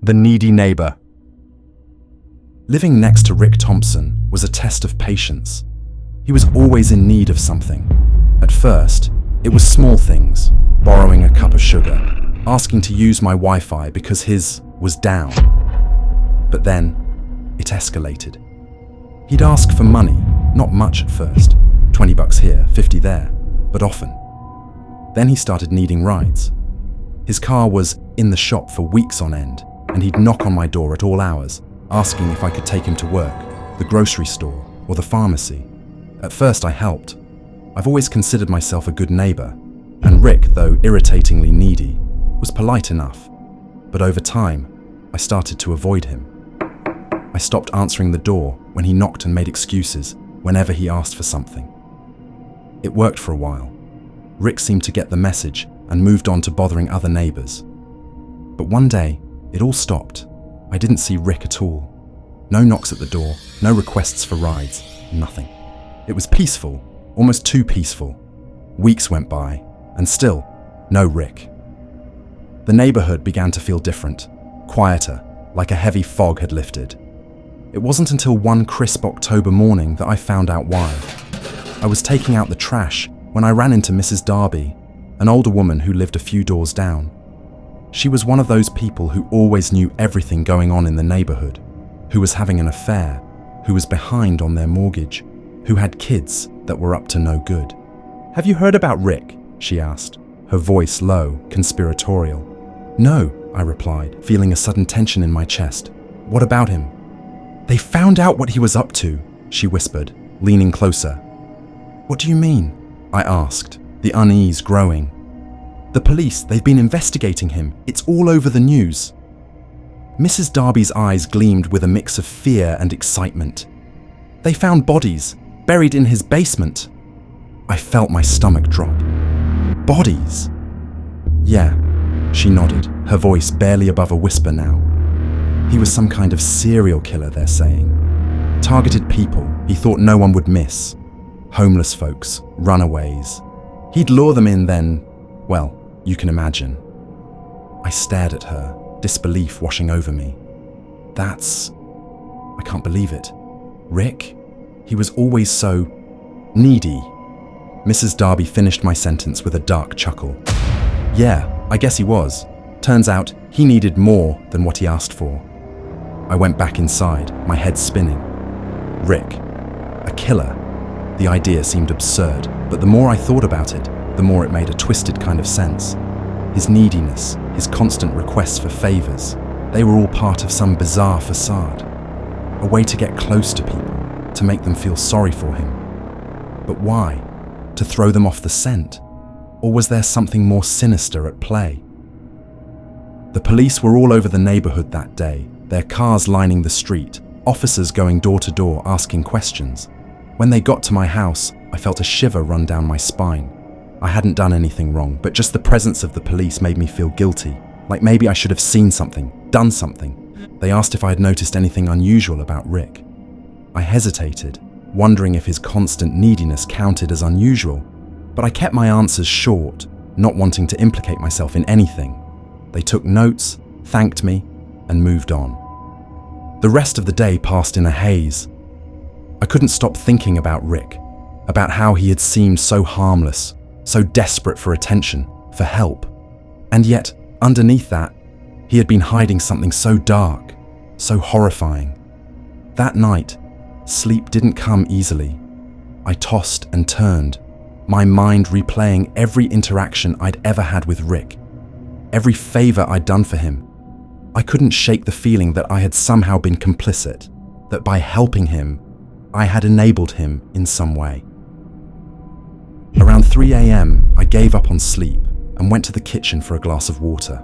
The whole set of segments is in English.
The needy neighbor. Living next to Rick Thompson was a test of patience. He was always in need of something. At first, it was small things, borrowing a cup of sugar, asking to use my Wi-Fi because his was down. But then, it escalated. He'd ask for money, not much at first, $20 here, 50 there, but often. Then he started needing rides. His car was in the shop for weeks on end, and he'd knock on my door at all hours, asking if I could take him to work, the grocery store, or the pharmacy. At first I helped. I've always considered myself a good neighbor, and Rick, though irritatingly needy, was polite enough. But over time, I started to avoid him. I stopped answering the door when he knocked and made excuses whenever he asked for something. It worked for a while. Rick seemed to get the message and moved on to bothering other neighbors. But one day, it all stopped. I didn't see Rick at all. No knocks at the door, no requests for rides, nothing. It was peaceful, almost too peaceful. Weeks went by, and still, no Rick. The neighborhood began to feel different, quieter, like a heavy fog had lifted. It wasn't until one crisp October morning that I found out why. I was taking out the trash when I ran into Mrs. Darby, an older woman who lived a few doors down. She was one of those people who always knew everything going on in the neighborhood, who was having an affair, who was behind on their mortgage, who had kids that were up to no good. "Have you heard about Rick?" she asked, her voice low, conspiratorial. "No," I replied, feeling a sudden tension in my chest. "What about him?" "They found out what he was up to," she whispered, leaning closer. "What do you mean?" I asked, the unease growing. "The police, they've been investigating him. It's all over the news." Mrs. Darby's eyes gleamed with a mix of fear and excitement. "They found bodies, buried in his basement." I felt my stomach drop. "Bodies?" "Yeah," she nodded, her voice barely above a whisper now. "He was some kind of serial killer, they're saying. Targeted people he thought no one would miss. Homeless folks, runaways. He'd lure them in then, well, you can imagine." I stared at her, disbelief washing over me. I can't believe it. Rick? He was always so needy. Mrs. Darby finished my sentence with a dark chuckle. "Yeah, I guess he was. Turns out he needed more than what he asked for." I went back inside, my head spinning. Rick, a killer. The idea seemed absurd, but the more I thought about it, the more it made a twisted kind of sense. His neediness, his constant requests for favors, they were all part of some bizarre facade. A way to get close to people, to make them feel sorry for him. But why? To throw them off the scent? Or was there something more sinister at play? The police were all over the neighborhood that day, their cars lining the street, officers going door to door asking questions. When they got to my house, I felt a shiver run down my spine. I hadn't done anything wrong, but just the presence of the police made me feel guilty, like maybe I should have seen something, done something. They asked if I had noticed anything unusual about Rick. I hesitated, wondering if his constant neediness counted as unusual, but I kept my answers short, not wanting to implicate myself in anything. They took notes, thanked me, and moved on. The rest of the day passed in a haze. I couldn't stop thinking about Rick, about how he had seemed so harmless, so desperate for attention, for help. And yet, underneath that, he had been hiding something so dark, so horrifying. That night, sleep didn't come easily. I tossed and turned, my mind replaying every interaction I'd ever had with Rick, every favor I'd done for him. I couldn't shake the feeling that I had somehow been complicit, that by helping him, I had enabled him in some way. Around 3 a.m., I gave up on sleep and went to the kitchen for a glass of water.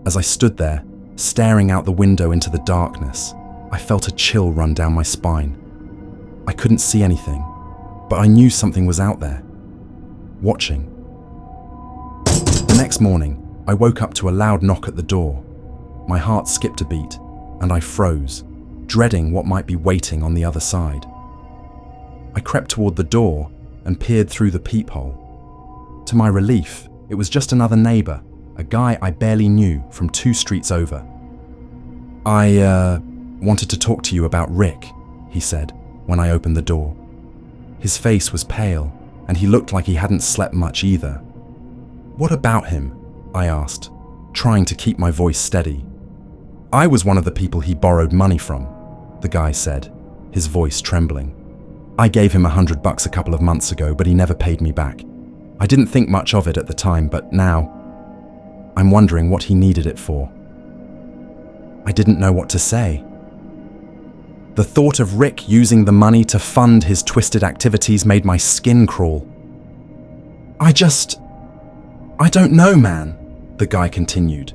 As I stood there, staring out the window into the darkness, I felt a chill run down my spine. I couldn't see anything, but I knew something was out there, watching. The next morning, I woke up to a loud knock at the door. My heart skipped a beat, and I froze, dreading what might be waiting on the other side. I crept toward the door and peered through the peephole. To my relief, it was just another neighbor, a guy I barely knew from 2 streets over. I wanted to talk to you about Rick, he said when I opened the door. His face was pale, and he looked like he hadn't slept much either. What about him? I asked, trying to keep my voice steady. I was one of the people he borrowed money from, the guy said, his voice trembling. I gave him $100 a couple of months ago, but he never paid me back. I didn't think much of it at the time, but now I'm wondering what he needed it for. I didn't know what to say. The thought of Rick using the money to fund his twisted activities made my skin crawl. I don't know, man, the guy continued.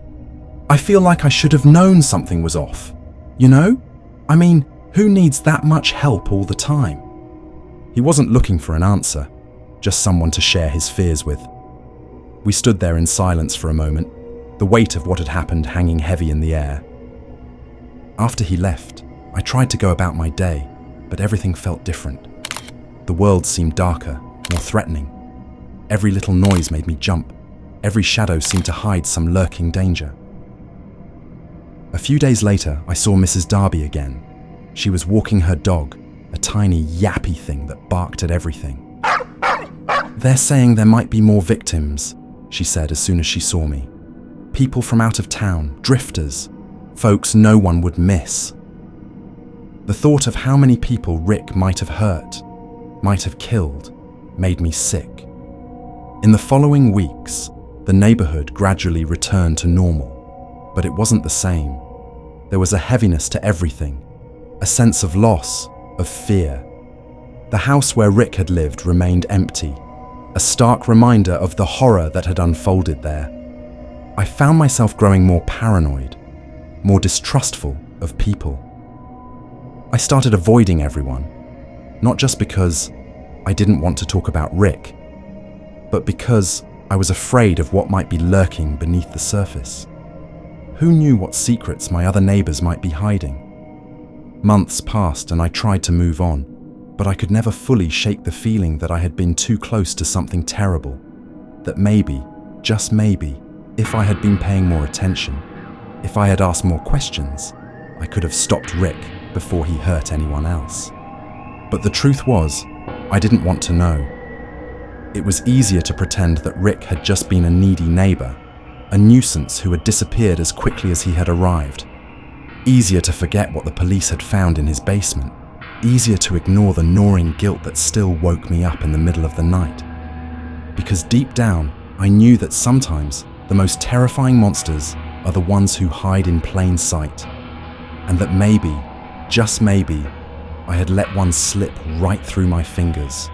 I feel like I should have known something was off. You know? I mean, who needs that much help all the time? He wasn't looking for an answer, just someone to share his fears with. We stood there in silence for a moment, the weight of what had happened hanging heavy in the air. After he left, I tried to go about my day, but everything felt different. The world seemed darker, more threatening. Every little noise made me jump. Every shadow seemed to hide some lurking danger. A few days later, I saw Mrs. Darby again. She was walking her dog, a tiny yappy thing that barked at everything. They're saying there might be more victims, she said as soon as she saw me. People from out of town, drifters, folks no one would miss. The thought of how many people Rick might have hurt, might have killed, made me sick. In the following weeks, the neighborhood gradually returned to normal, but it wasn't the same. There was a heaviness to everything, a sense of loss, of fear. The house where Rick had lived remained empty, a stark reminder of the horror that had unfolded there. I found myself growing more paranoid, more distrustful of people. I started avoiding everyone, not just because I didn't want to talk about Rick, but because I was afraid of what might be lurking beneath the surface. Who knew what secrets my other neighbors might be hiding? Months passed and I tried to move on, but I could never fully shake the feeling that I had been too close to something terrible, that maybe, just maybe, if I had been paying more attention, if I had asked more questions, I could have stopped Rick before he hurt anyone else. But the truth was, I didn't want to know. It was easier to pretend that Rick had just been a needy neighbor, a nuisance who had disappeared as quickly as he had arrived. Easier to forget what the police had found in his basement. Easier to ignore the gnawing guilt that still woke me up in the middle of the night. Because deep down, I knew that sometimes the most terrifying monsters are the ones who hide in plain sight, and that maybe, just maybe, I had let one slip right through my fingers.